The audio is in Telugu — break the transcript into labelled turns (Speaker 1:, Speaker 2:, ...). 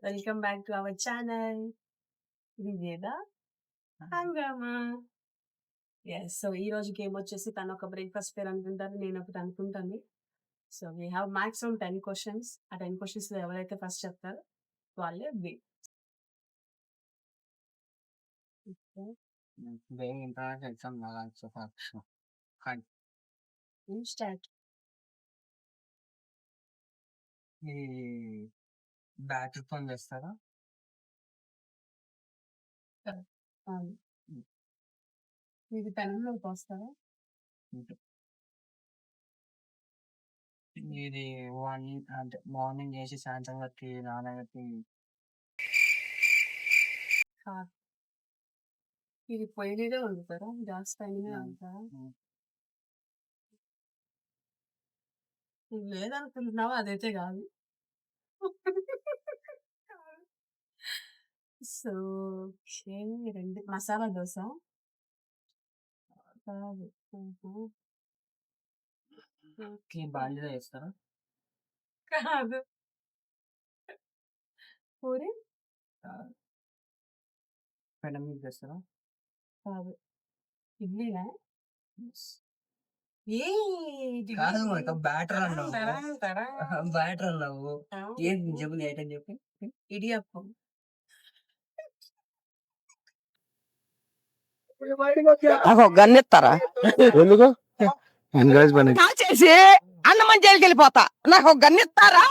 Speaker 1: Welcome back to our channel. ఇది లేదా హంగామా. సో ఈ రోజు గేమ్ వచ్చేసి తను ఒక బ్రేక్ఫాస్ట్ పేరు అనుకుంటారు, నేను ఒకటి అనుకుంటాను. So we have maximum 10 questions. ఆ 10 క్వశ్చన్స్ లో ఎవరైతే ఫస్ట్ చెప్తారో వాళ్ళే win.
Speaker 2: Being international exam knowledge of action. Kind
Speaker 1: start.
Speaker 2: ఈ బ్యాటరీ ఫోన్ చేస్తారా?
Speaker 1: ఇది పెనంలోకి వస్తారా?
Speaker 2: ఇది వన్ అంటే మార్నింగ్ చేసి సాయంత్రం వరకు నానబెట్టి
Speaker 1: ఇది పొయ్యి మీద వండుతారా, గ్యాస్ పైన వండుతారా? లేదనుకుంటున్నావా? అదైతే కాదు. సో రెండు మసాలా దోశ కాదు.
Speaker 2: బాండిలో చేస్తారా?
Speaker 1: కాదు. పూరి
Speaker 2: పెనం మీద చేస్తారా?
Speaker 1: కాదు. ఇడ్లీనా?
Speaker 2: కాదు బ్యాటర్ అన్నావు. బ్యాటర్ అన్నావు. ఏంటి చెప్పు, ఐటమ్ చెప్పి.
Speaker 1: ఇడియప్పం.
Speaker 3: నాకు గన్నెత్తారా?
Speaker 4: ఎందుకు ఎంకరేజ్ పని
Speaker 3: కాల్ చేసి అన్నమని జైలుకి వెళ్ళిపోతా. నాకు గన్నెత్తారా?